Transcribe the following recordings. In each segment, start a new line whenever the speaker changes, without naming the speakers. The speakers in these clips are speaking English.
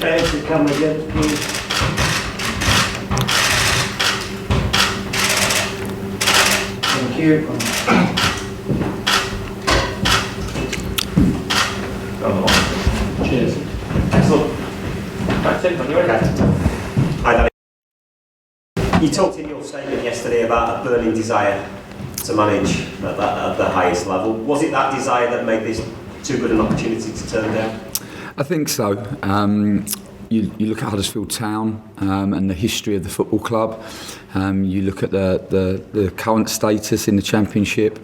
Thanks for coming again, please. Thank you. Cheers.
Excellent. Right, Tim, you okay? Hi, Danny. You talked in your statement yesterday about a burning desire to manage at the highest level. Was it that desire that made this too good an opportunity to turn down?
I think so. You look at Huddersfield Town and the history of the football club. You look at the current status in the Championship.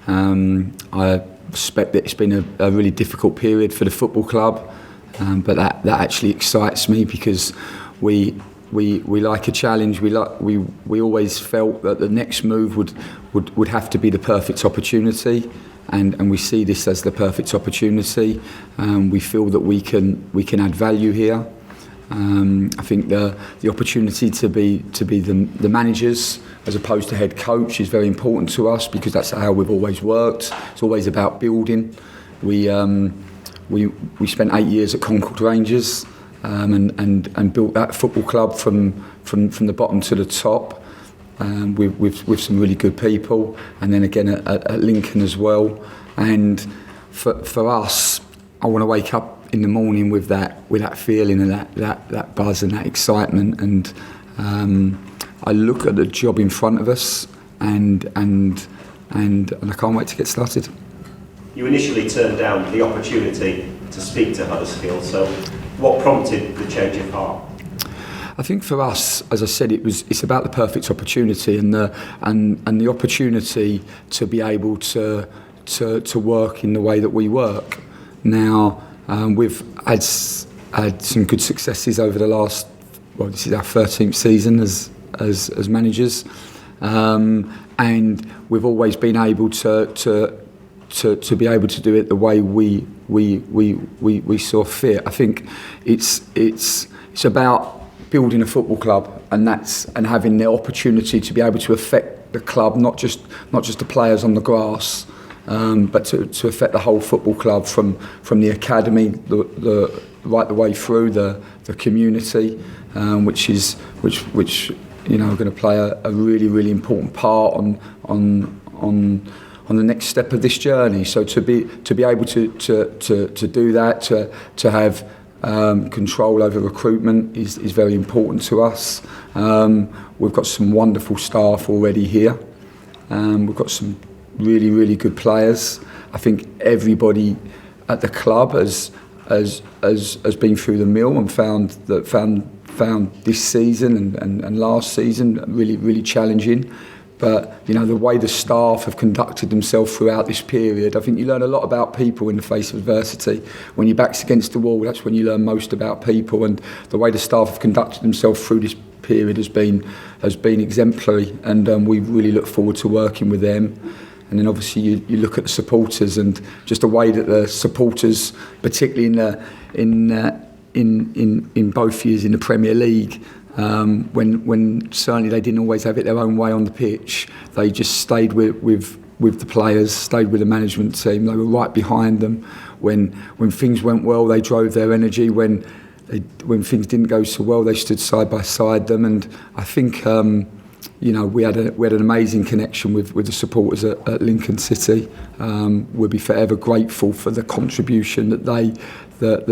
I suspect that it's been a really difficult period for the football club, but that actually excites me because we like a challenge. We always felt that the next move would have to be the perfect opportunity. And we see this as the perfect opportunity. We feel that we can add value here. I think the opportunity to be the managers as opposed to head coach is very important to us because that's how we've always worked. It's always about building. We spent 8 years at Concord Rangers and built that football club from the bottom to the top. With some really good people, and then again at Lincoln as well. And for us, I want to wake up in the morning with that feeling and that buzz and that excitement. And I look at the job in front of us, and I can't wait to get started.
You initially turned down the opportunity to speak to Huddersfield. So, what prompted the change of heart?
I think for us, as I said, it's about the perfect opportunity and the opportunity to be able to work in the way that we work. Now we've had some good successes over the last. Well, this is our 13th season as managers, and we've always been able to be able to do it the way we saw fit. I think it's about building a football club, and having the opportunity to be able to affect the club, not just the players on the grass, but to affect the whole football club from the academy, the right the way through the community, which you know are going to play a really important part on the next step of this journey. So to be able to do that, to have control over recruitment is very important to us. We've got some wonderful staff already here. We've got some really good players. I think everybody at the club has been through the mill and found this season and last season really challenging. But you know, the way the staff have conducted themselves throughout this period, I think you learn a lot about people in the face of adversity. When your back's against the wall, that's when you learn most about people. And the way the staff have conducted themselves through this period has been exemplary. And we really look forward to working with them. And then obviously you look at the supporters and just the way that the supporters, particularly in both years in the Premier League. When certainly they didn't always have it their own way on the pitch, they just stayed with the players, stayed with the management team. They were right behind them. When things went well, they drove their energy. When things didn't go so well, they stood side by side them. And I think we had an amazing connection with the supporters at Lincoln City. We'll be forever grateful for the contribution that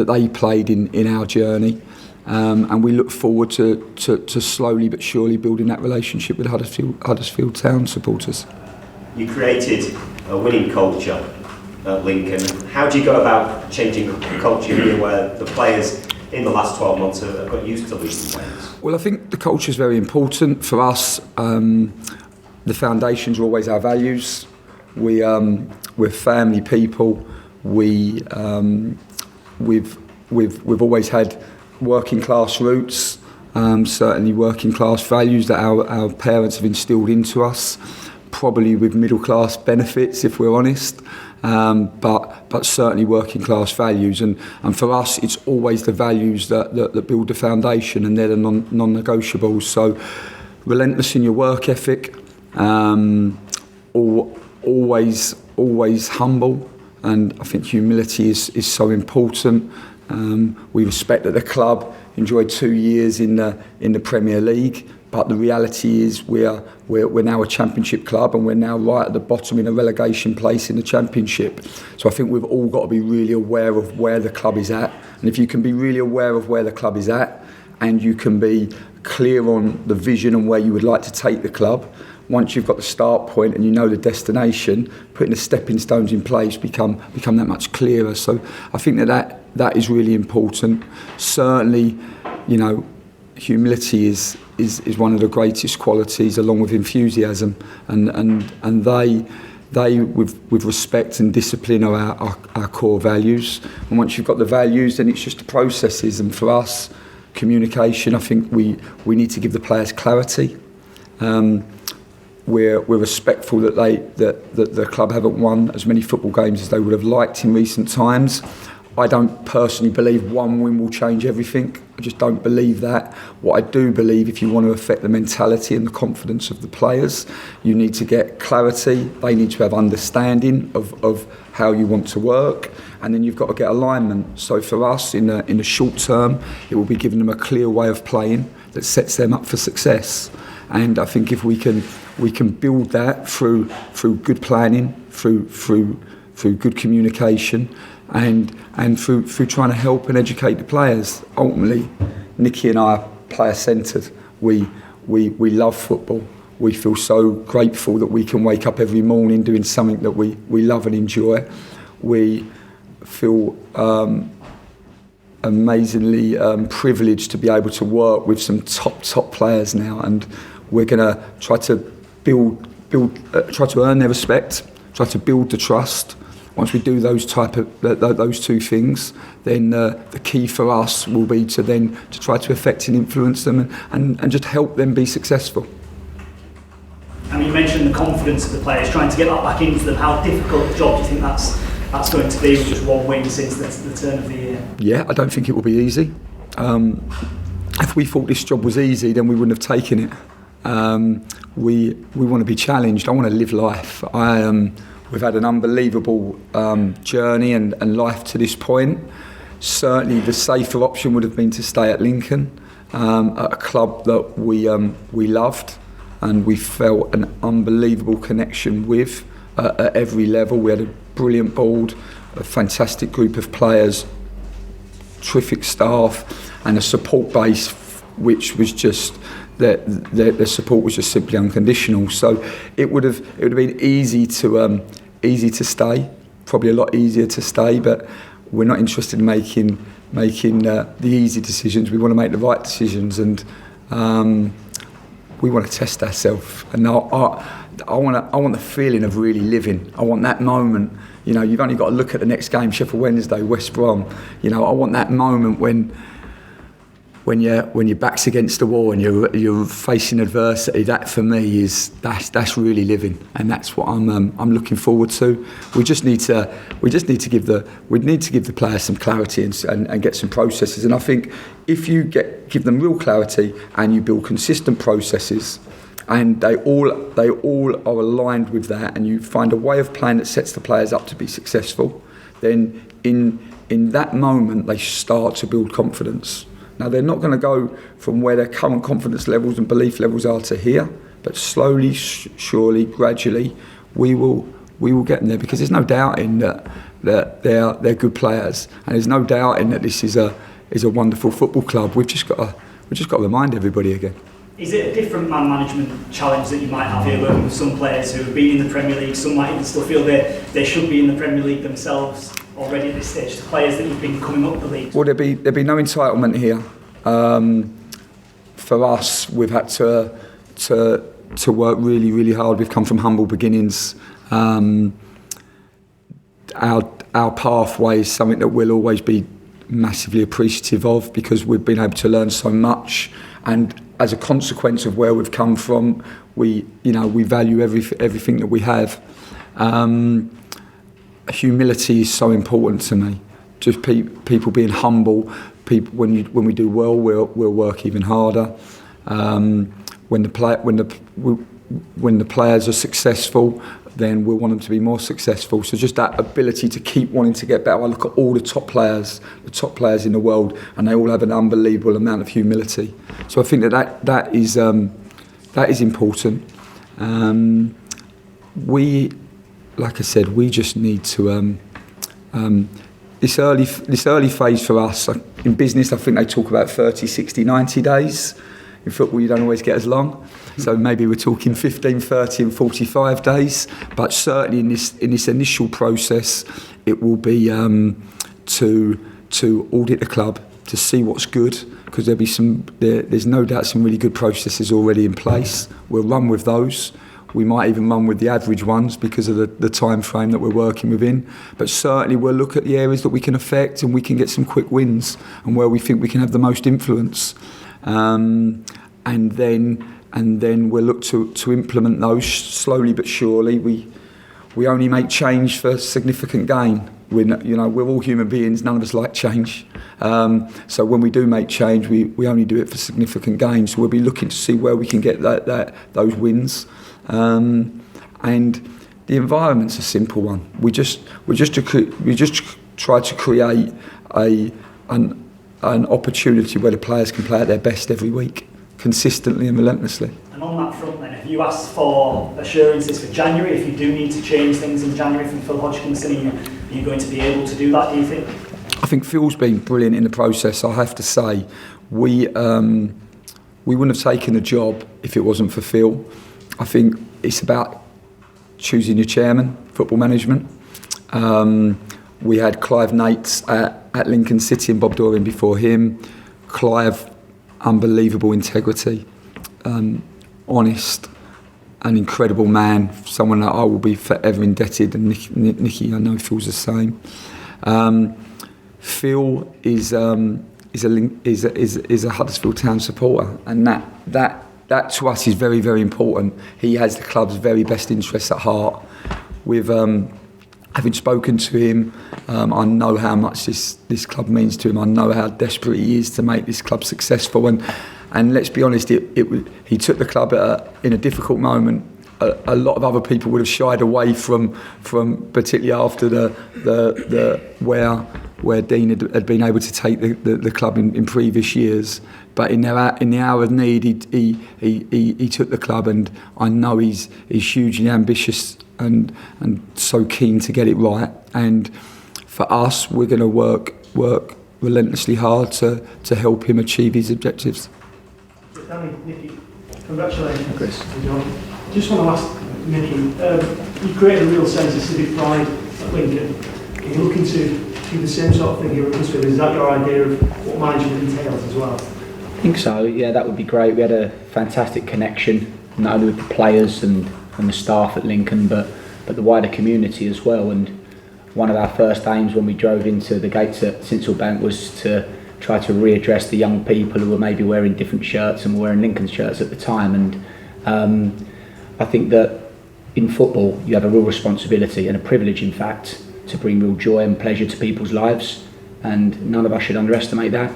they played in our journey. And we look forward to slowly but surely building that relationship with Huddersfield Town supporters.
You created a winning culture at Lincoln. How do you go about changing the culture here where the players in the last 12 months have got used to losing games?
Well, I think the culture is very important for us. The foundations are always our values. We're family people. We've always had working class roots, certainly working class values that our parents have instilled into us, probably with middle class benefits if we're honest, but certainly working class values. And for us it's always the values that build the foundation, and they're the non-negotiables. So relentless in your work ethic, always humble, and I think humility is so important. We respect that the club enjoyed 2 years in the Premier League, but the reality is we're now a Championship club, and we're now right at the bottom in a relegation place in the Championship. So I think we've all got to be really aware of where the club is at. And if you can be really aware of where the club is at, and you can be clear on the vision and where you would like to take the club, once you've got the start point and you know the destination, putting the stepping stones in place become that much clearer. So I think that is really important. Certainly, humility is one of the greatest qualities, along with enthusiasm, and they with respect and discipline are our core values. And once you've got the values, then it's just the processes. And for us, communication, I think we need to give the players clarity. We're respectful that the club haven't won as many football games as they would have liked in recent times. I don't personally believe one win will change everything. I just don't believe that. What I do believe, if you want to affect the mentality and the confidence of the players, you need to get clarity. They need to have understanding of how you want to work, and then you've got to get alignment. So for us, in the short term, it will be giving them a clear way of playing that sets them up for success. And I think if we can build that through good planning, through good communication, and through trying to help and educate the players. Ultimately, Nicky and I are player-centred. We love football. We feel so grateful that we can wake up every morning doing something that we love and enjoy. We feel amazingly privileged to be able to work with some top players now, and we're going to try to try to earn their respect, try to build the trust. Once we do those two things, then the key for us will be to try to affect and influence them and just help them be successful.
I mean, you mentioned the confidence of the players, trying to get that back into them. How difficult a job do you think that's going to be with just one win since the turn of the year? Yeah,
I don't think it will be easy. If we thought this job was easy, then we wouldn't have taken it. We want to be challenged. I want to live life. We've had an unbelievable journey and life to this point. Certainly the safer option would have been to stay at Lincoln, at a club that we loved and we felt an unbelievable connection with at every level. We had a brilliant board, a fantastic group of players, terrific staff, and a support base which was just the support was just simply unconditional. So it would have been easy to stay, probably a lot easier to stay, but we're not interested in making the easy decisions. We want to make the right decisions, and we want to test ourselves. And I want the feeling of really living. I want that moment. You've only got to look at the next game, Sheffield Wednesday, West Brom. I want that moment when your back's against the wall and you're facing adversity. That for me that's really living, and that's what I'm looking forward to. We need to give the players some clarity and get some processes. And I think if you give them real clarity and you build consistent processes, and they all are aligned with that, and you find a way of playing that sets the players up to be successful, then in that moment they start to build confidence. Now, they're not going to go from where their current confidence levels and belief levels are to here, but slowly, surely, gradually, we will get them there, because there's no doubting that they're good players, and there's no doubting that this is a wonderful football club. We've just got to remind everybody again.
Is it a different man management challenge that you might have here, working with some players who have been in the Premier League? Some might even still feel they should be in the Premier League themselves already at this stage, the players that you've been coming up the league? Well,
there'd be no entitlement here. For us, we've had to work really, really hard. We've come from humble beginnings. Our pathway is something that we'll always be massively appreciative of, because we've been able to learn so much, and as a consequence of where we've come from, we value everything that we have. Humility is so important to me. Just people being humble. People, when we do well, we'll work even harder. When the players are successful, then we'll want them to be more successful. So just that ability to keep wanting to get better. I look at all the top players in the world, and they all have an unbelievable amount of humility. So I think that is important. Like I said, we just need to this early phase for us. In business, I think they talk about 30, 60, 90 days. In football, you don't always get as long. So maybe we're talking 15, 30 and 45 days. But certainly in this initial process, it will be to audit the club, to see what's good, because there's no doubt some really good processes already in place. We'll run with those. We might even run with the average ones because of the time frame that we're working within. But certainly we'll look at the areas that we can affect and we can get some quick wins and where we think we can have the most influence. And then we'll look to implement those slowly but surely. We only make change for significant gain. We're all human beings. None of us like change. So when we do make change, we only do it for significant gain. So we'll be looking to see where we can get those wins. And the environment's a simple one. We just try to create an opportunity where the players can play at their best every week, consistently and relentlessly.
And on that front then, have you asked for assurances for January? If you do need to change things in January from Phil Hodgkinson, are you going to be able to do that, do you think?
I think Phil's been brilliant in the process, I have to say. We wouldn't have taken the job if it wasn't for Phil. I think it's about choosing your chairman, football management. We had Clive Nates at Lincoln City and Bob Dorian before him. Clive, unbelievable integrity, honest, an incredible man, someone that I will be forever indebted, and Nicky, I know, feels the same. Phil is a Huddersfield Town supporter, and that to us is very, very important. He has the club's very best interests at heart. With having spoken to him, I know how much this club means to him. I know how desperate he is to make this club successful. And let's be honest, he took the club in a difficult moment. A lot of other people would have shied away from particularly after the where Dean had been able to take the club in previous years. But in the hour of need, he took the club, and I know he's hugely ambitious and so keen to get it right. And for us, we're going to work relentlessly hard to help him achieve his objectives.
Danny, Nicky, congratulations.
Chris.
Just want to ask Nicky, you create a real sense of civic pride at Lincoln. Are you looking to do the same sort of thing here at Huddersfield? Is that your idea of what management entails as well?
I think so, yeah, that would be great. We had a fantastic connection, not only with the players and the staff at Lincoln, but the wider community as well. And one of our first aims when we drove into the gates at Sincil Bank was to try to readdress the young people who were maybe wearing different shirts and were wearing Lincoln shirts at the time. And I think that in football you have a real responsibility and a privilege, in fact, to bring real joy and pleasure to people's lives, and none of us should underestimate that.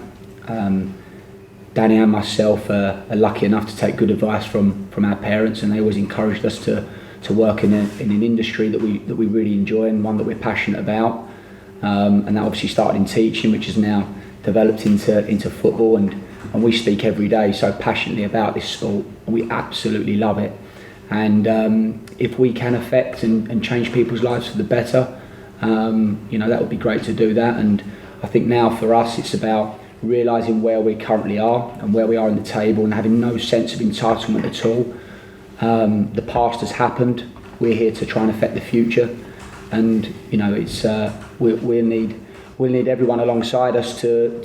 Danny and myself are lucky enough to take good advice from our parents, and they always encouraged us to work in an industry that we really enjoy and one that we're passionate about. And that obviously started in teaching, which has now developed into football, and we speak every day so passionately about this sport, and we absolutely love it. And if we can affect and change people's lives for the better, that would be great to do that. And I think now for us it's about realising where we currently are and where we are in the table, and having no sense of entitlement at all. The past has happened. We're here to try and affect the future, and it's we'll need everyone alongside us to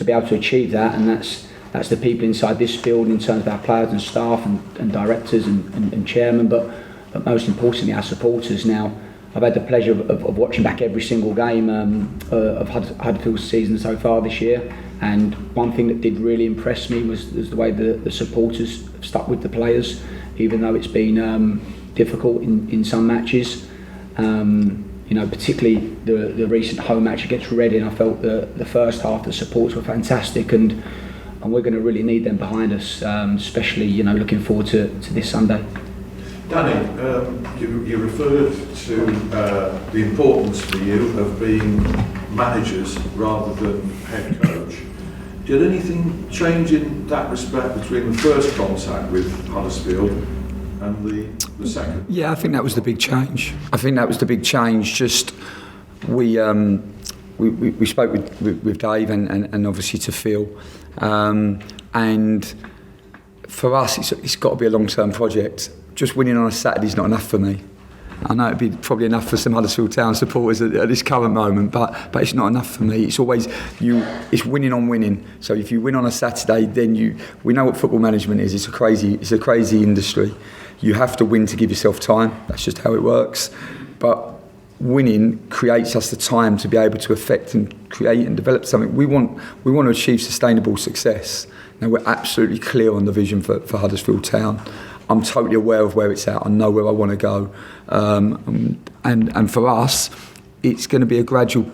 be able to achieve that, and that's the people inside this building in terms of our players and staff and directors and chairman, but most importantly our supporters. Now, I've had the pleasure of watching back every single game of Huddersfield's season so far this year, and one thing that did really impress me was the way the supporters have stuck with the players, even though it's been difficult in some matches. Particularly the recent home match against Reading, I felt the first half the supports were fantastic, and we're going to really need them behind us, especially looking forward to this Sunday.
Danny, you referred to the importance for you of being managers rather than head coach. Did anything change in that respect between the first contact with Huddersfield and the second?
Yeah, I think that was the big change. Just we spoke with Dave and obviously to Phil, and for us it's got to be a long-term project. Just winning on a Saturday is not enough for me. I know it'd be probably enough for some Huddersfield Town supporters at this current moment, but it's not enough for me. It's always it's winning on winning. So if you win on a Saturday, then we know what football management is. It's a crazy industry. You have to win to give yourself time. That's just how it works. But winning creates us the time to be able to affect and create and develop something. We want to achieve sustainable success. Now we're absolutely clear on the vision for Huddersfield Town. I'm totally aware of where it's at. I know where I want to go, and for us, it's going to be a gradual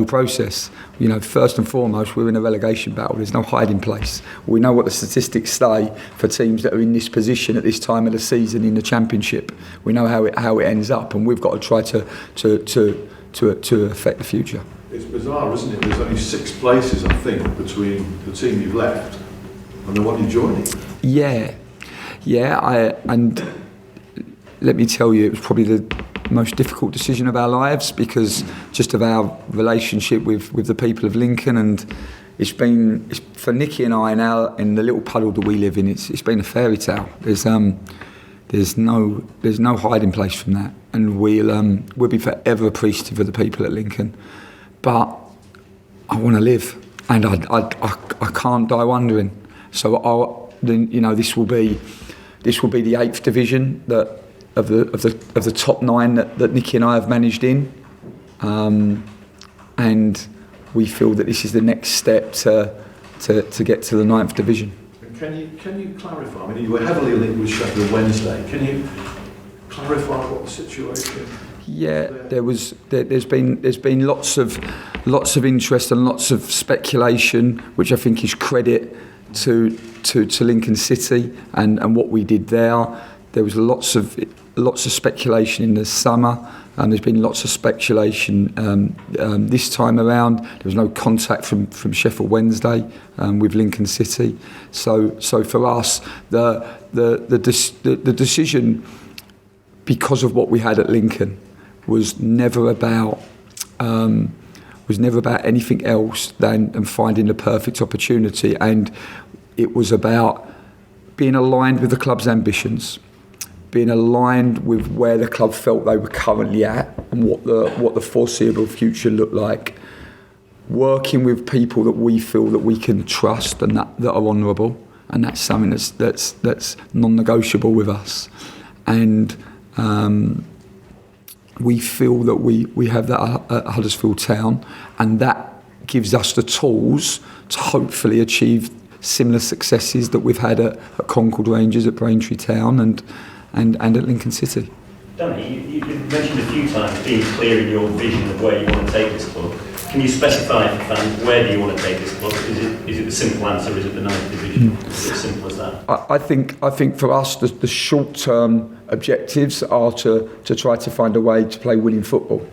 process. You know, first and foremost, we're in a relegation battle. There's no hiding place. We know what the statistics say for teams that are in this position at this time of the season in the Championship. We know how it ends up, and we've got to try to affect the future.
It's bizarre, isn't it? There's only 6 places, I think, between the team you've left and the one you're joining. And let me tell you, it was probably the most difficult decision of our lives because just of our relationship with the people of Lincoln, and it's for Nicky and I now in the little puddle that we live in. It's been a fairy tale. There's no hiding place from that, and we'll be forever appreciative of the people at Lincoln. But I want to live, and I can't die wondering. So this will be the 8th division of the top 9 that Nicky and I have managed in, and we feel that this is the next step to get to the 9th division. Can you clarify? I mean, you were heavily linked with Sheffield Wednesday. Can you clarify what the situation?
Yeah, there's been lots of interest and lots of speculation, which I think is credit to Lincoln City and what we did there. There was lots of speculation in the summer, and there's been lots of speculation this time around. There was no contact from Sheffield Wednesday with Lincoln City. So for us, the decision, because of what we had at Lincoln, was never about anything else than finding the perfect opportunity, and it was about being aligned with the club's ambitions, being aligned with where the club felt they were currently at and what the foreseeable future looked like, working with people that we feel that we can trust and that are honourable, and that's something that's non-negotiable with us, and we feel that we have that at Huddersfield Town, and that gives us the tools to hopefully achieve similar successes that we've had at Concord Rangers, at Braintree Town, and at Lincoln City.
Danny, you've mentioned a few times being clear in your vision of where you want to take this club. Can you specify for fans where do you want to take this club? Is it the simple answer? Is it the 9th division? Is it as simple as that?
I think for us the short-term objectives are to try to find a way to play winning football.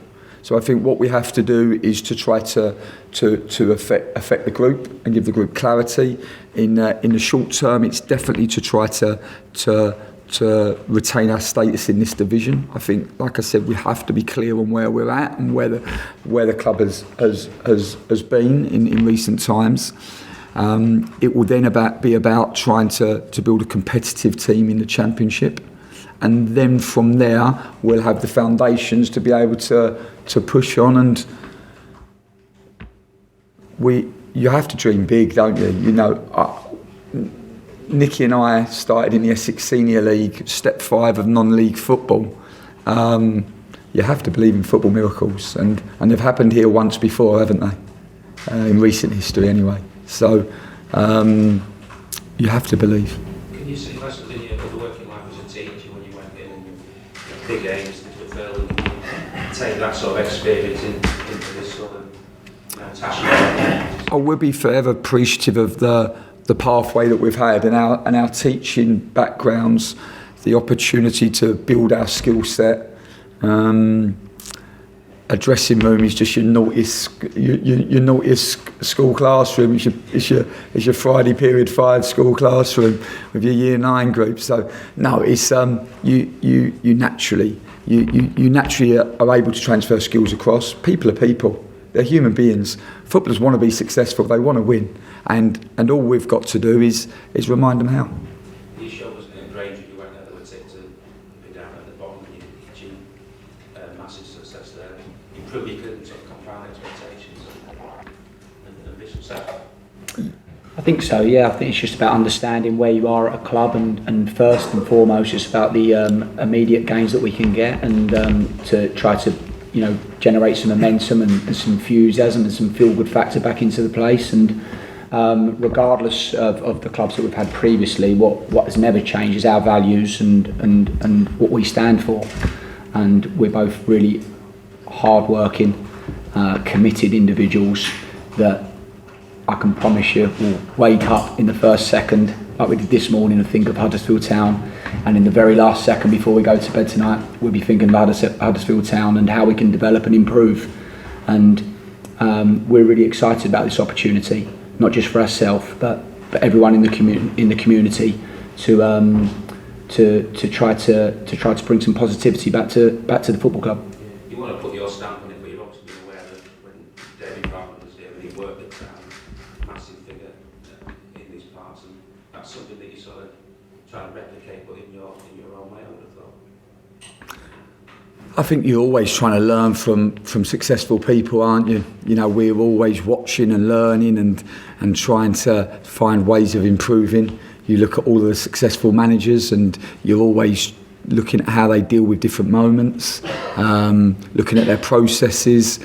So I think what we have to do is to try to affect the group and give the group clarity. In the short term, it's definitely to try to retain our status in this division. I think, like I said, we have to be clear on where we're at and where the club has been in recent times. It will then be about trying to build a competitive team in the Championship, and then from there we'll have the foundations to be able to push on. And you have to dream big, don't you? You know, Nicky and I started in the Essex Senior League, step 5 of non-league football. You have to believe in football miracles, and they've happened here once before, haven't they? In recent history, anyway. So you have to believe.
Can you see lessons in your working life as a teacher when you went in and you big aims into the field and take that sort of experience into this sort of task?
I will be forever appreciative of the pathway that we've had and our teaching backgrounds
the opportunity to build our skill set. A dressing room is just your naughtiest school classroom. It's your Friday period 5 school classroom with your year 9 group. So no, it's you naturally are able to transfer skills across. People are people. They're human beings. Footballers want to be successful. They want to win, and all we've got to do is remind them how.
You showed us in Granger, you went there, they were tipped to be down at the bottom, and you achieved massive success there. You proved you could sort of confound expectations and ambitious self.
I think so, yeah. I think it's just about understanding where you are at a club, and first and foremost it's about the immediate gains that we can get, and to try to generate some momentum and some enthusiasm and some feel-good factor back into the place. And regardless of the clubs that we've had previously, what has never changed is our values and what we stand for. And we're both really hard-working, committed individuals that I can promise you will wake up in the first second, like we did this morning, and think of Huddersfield Town, and in the very last second before we go to bed tonight, we'll be thinking about Huddersfield Town and how we can develop and improve. And we're really excited about this opportunity, not just for ourselves, but everyone in the community to try to bring some positivity back to the football club.
You want to put your stamp on it, but you've obviously been aware that when David Barton was here, he worked at Town, massive figure in these parts, and that's something that you sort of try and replicate, but in your own way, I would have thought.
I think you're always trying to learn from successful people, aren't you? We're always watching and learning and trying to find ways of improving. You look at all the successful managers and you're always looking at how they deal with different moments, looking at their processes.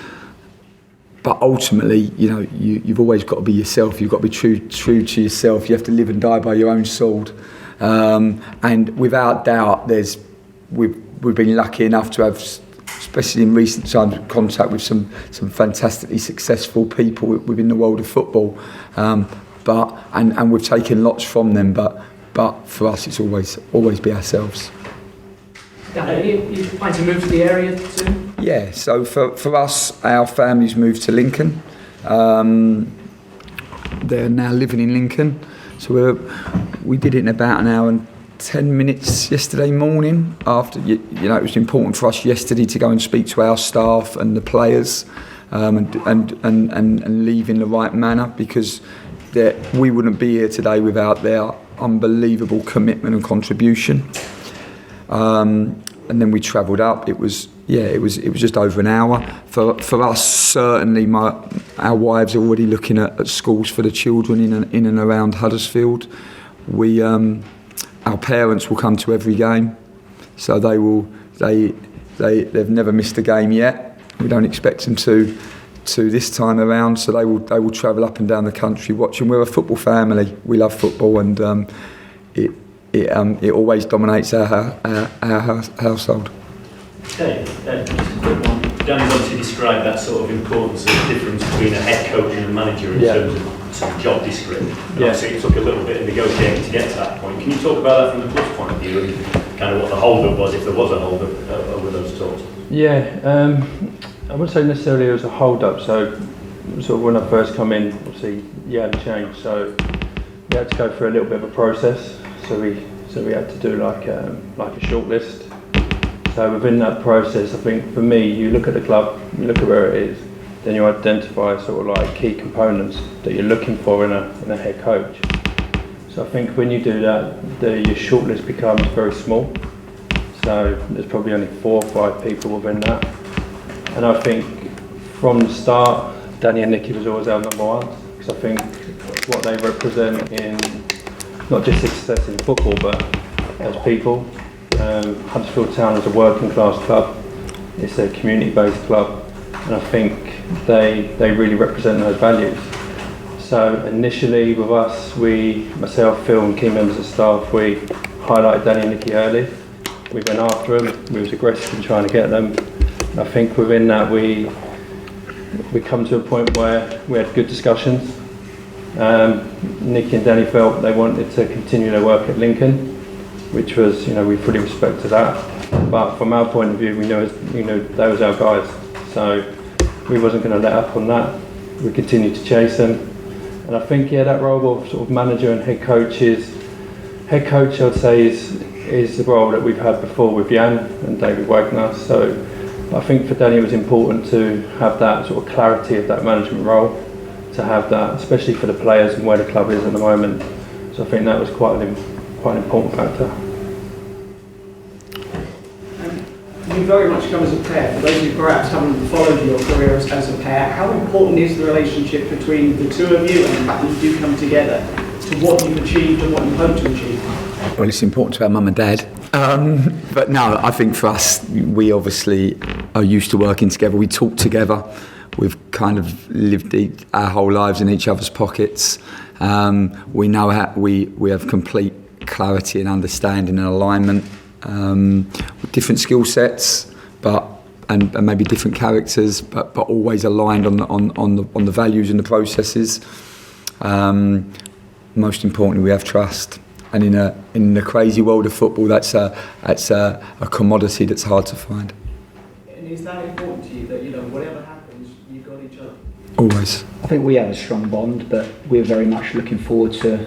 But ultimately, you've always got to be yourself. You've got to be true to yourself. You have to live and die by your own sword. And without doubt, we've been lucky enough to have, especially in recent times, contact with some fantastically successful people within the world of football. And we've taken lots from them. But for us, it's always be ourselves.
Dan, you plan to move to the area soon?
Yeah. So for us, our families moved to Lincoln. They're now living in Lincoln. So we did it in about an hour and 10 minutes yesterday morning. After it was important for us yesterday to go and speak to our staff and the players, and leave in the right manner, because we wouldn't be here today without their unbelievable commitment and contribution. And then we travelled up. It was just over an hour. For us, certainly, our wives are already looking at schools for the children in and around Huddersfield. Our parents will come to every game, so they've never missed a game yet. We don't expect them to this time around, so they will travel up and down the country watching. We're a football family. We love football, and it always dominates our household.
Okay, just a quick one. Danny's obviously described that sort of importance of the difference between a head coach and a manager in terms of sort of job description. Obviously it took a little bit of negotiating to get to that point. Can you talk about that from the club's point of view, and kind of what the hold-up was, if there was a hold-up over those talks?
Yeah, I wouldn't say necessarily it was a hold-up. So sort of when I first come in, obviously you had to change, so we had to go through a little bit of a process. So we had to do like a short list. So within that process, I think for me, you look at the club, you look at where it is, then you identify sort of like key components that you're looking for in a head coach. So I think when you do that, your shortlist becomes very small. So there's probably only 4 or 5 people within that. And I think from the start, Danny and Nicky was always our number one, because I think what they represent in not just success in football, but as people. Huddersfield Town is a working class club. It's a community based club, and I think they really represent those values. So initially with us, myself, Phil and key members of staff, we highlighted Danny and Nicky early. We went after them, we was aggressive in trying to get them. And I think within that we come to a point where we had good discussions. Nicky and Danny felt they wanted to continue their work at Lincoln. which was, we fully respected that. But from our point of view, we knew they was our guys, so we wasn't going to let up on that. We continued to chase them, and I think that role of sort of manager and head coach, I'd say is the role that we've had before with Jan and David Wagner. So I think for Danny it was important to have that sort of clarity of that management role, to have that, especially for the players and where the club is at the moment. So I think that was quite an important factor.
You very much come as a pair. For those who perhaps haven't followed your career as a pair, how important is the relationship between the two of you and the fact that you do come together to what you've achieved and what you hope to achieve?
Well, it's important to our mum and dad. But no, I think for us, we obviously are used to working together. We talk together. We've kind of lived our whole lives in each other's pockets. We know we have complete clarity and understanding and alignment. With different skill sets, and maybe different characters, but always aligned on the values and the processes. Most importantly, we have trust, and in the crazy world of football, that's a commodity that's hard to find.
And is that important to you, that whatever happens, you've got each other?
Always.
I think we have a strong bond, but we're very much looking forward to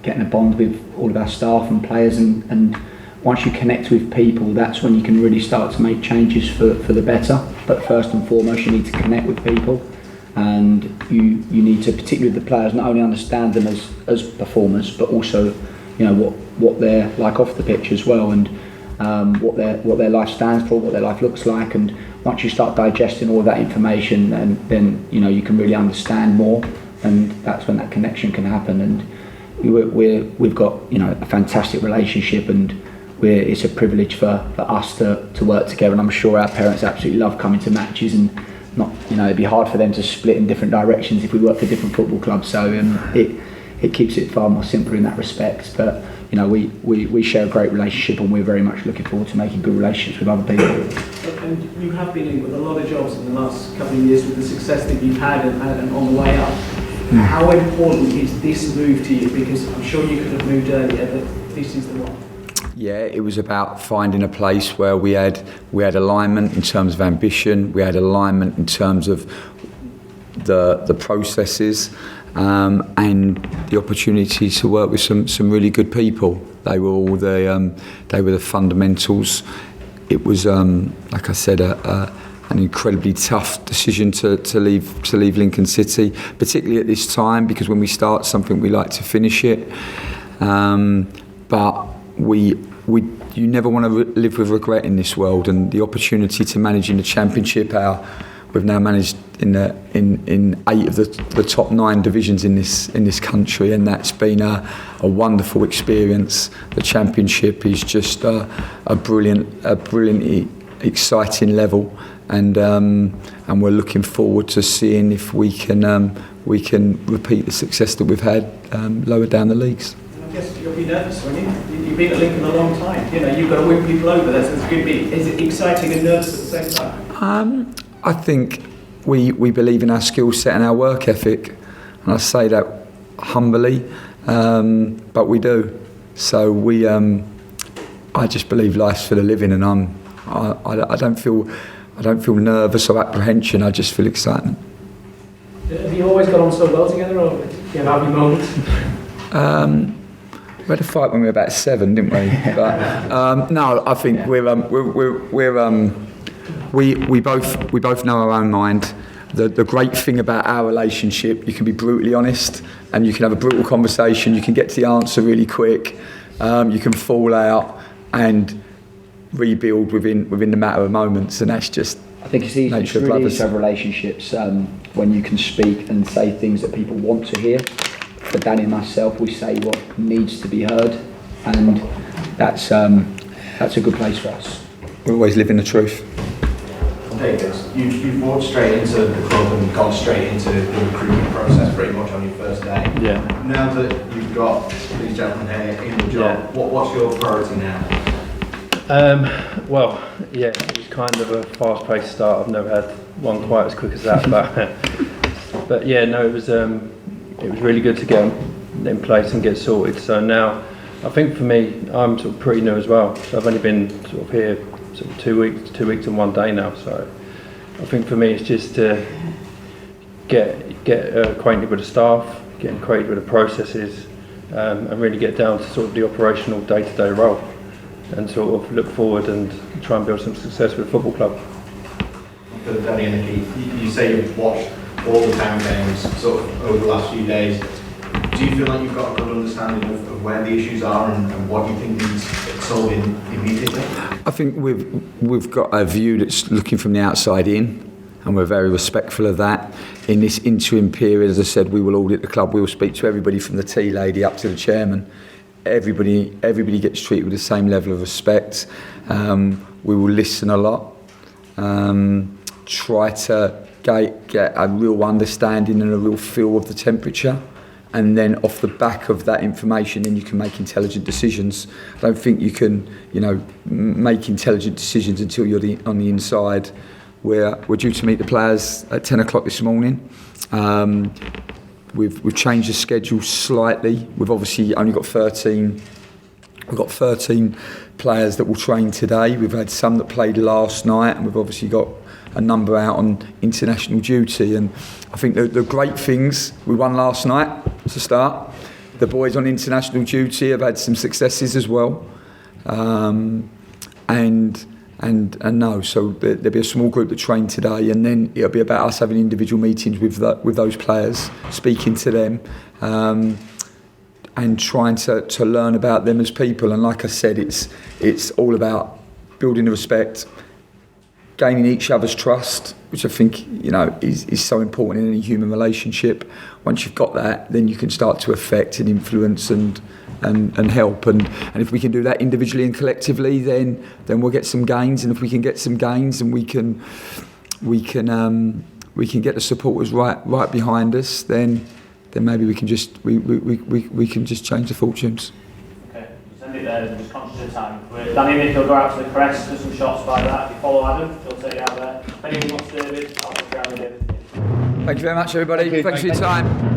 getting a bond with all of our staff and players, and once you connect with people, that's when you can really start to make changes for the better. But first and foremost, you need to connect with people, and you need to, particularly with the players, not only understand them as performers, but also what they're like off the pitch as well, and what their life stands for, what their life looks like. And once you start digesting all of that information, then you can really understand more, and that's when that connection can happen. And we've got a fantastic relationship, and it's a privilege for us to work together, and I'm sure our parents absolutely love coming to matches, and it'd be hard for them to split in different directions if we work for different football clubs, so it keeps it far more simpler in that respect. But we share a great relationship, and we're very much looking forward to making good relationships with other people.
And you have been in with a lot of jobs in the last couple of years with the success that you've had and on the way up. How important is this move to you? Because I'm sure you could have moved earlier, but this is the one.
Yeah, it was about finding a place where we had alignment in terms of ambition, we had alignment in terms of the processes, and the opportunity to work with some really good people. They were all the fundamentals. It was, like I said, an incredibly tough decision to leave Lincoln City, particularly at this time, because when we start something we like to finish it. But you never want to live with regret in this world, and the opportunity to manage in the Championship, we've now managed in 8 of the top 9 divisions in this country, and that's been a wonderful experience. The Championship is just a brilliantly exciting level, and we're looking forward to seeing if we can repeat the success that we've had lower down the leagues.
I guess you'll be nervous, won't you? You've been at Lincoln a long time. You've got to win people over. That's going to be. Is it exciting and nervous at the same time?
I think we believe in our skill set and our work ethic, and I say that humbly, but we do. So I just believe life's for the living, and I don't feel nervous or apprehension. I just feel excitement.
Have you always got on so well together, or do you have happy moments?
We had a fight when we were about 7, didn't we? But no, I think we both know our own mind. The great thing about our relationship, you can be brutally honest, and you can have a brutal conversation. You can get to the answer really quick. You can fall out and rebuild within the matter of moments, and that's just.
I think it's easy to have relationships when you can speak and say things that people want to hear. For Danny and myself, we say what needs to be heard, and that's a good place for us.
We always live in the truth.
David, you've walked straight into the club and gone straight into the recruitment process pretty much on your first day.
Yeah.
Now that you've got these gentlemen here in the job, what's your priority now?
Well, yeah, it was kind of a fast-paced start. I've never had one quite as quick as that, but yeah, no, it was really good to get in place and get sorted. So now I think for me, I'm sort of pretty new as well. So I've only been sort of here sort of 2 weeks and 1 day now. So I think for me, it's just to get acquainted with the staff, get acquainted with the processes, and really get down to sort of the operational day-to-day role, and sort of look forward and try and build some success with the football club.
For Danny and Nicky, you say you've watched all the Town games sort of over the last few days. Do you feel like you've got a good understanding of where the issues are and what you think needs solving immediately?
I think we've got a view that's looking from the outside in, and we're very respectful of that. In this interim period, as I said, we will audit the club. We will speak to everybody from the tea lady up to the chairman. Everybody gets treated with the same level of respect. We will listen a lot. Try to get a real understanding and a real feel of the temperature, and then off the back of that information, then you can make intelligent decisions. I don't think you can, make intelligent decisions until you're on the inside. We're due to meet the players at 10 o'clock this morning. We've changed the schedule slightly. We've obviously only got 13. We've got 13 players that will train today. We've had some that played last night, and we've obviously got a number out on international duty. And I think the great things, we won last night to start. The boys on international duty have had some successes as well. So there'll be a small group that train today, and then it'll be about us having individual meetings with those players, speaking to them, and trying to learn about them as people. And like I said, it's all about building the respect, gaining each other's trust, which I think is so important in any human relationship. Once you've got that, then you can start to affect and influence and help. And if we can do that individually and collectively, then we'll get some gains. And if we can get some gains, and we can get the supporters right behind us, then maybe we can just change the fortunes.
Okay, send it there. Just conscious of time. Danny and Nicky will go out to the crest, do some shots by that. If you follow Adam, he'll take you out there. If anyone wants David, I'll put you around with David.
Thank you very much, everybody. Thanks for your time.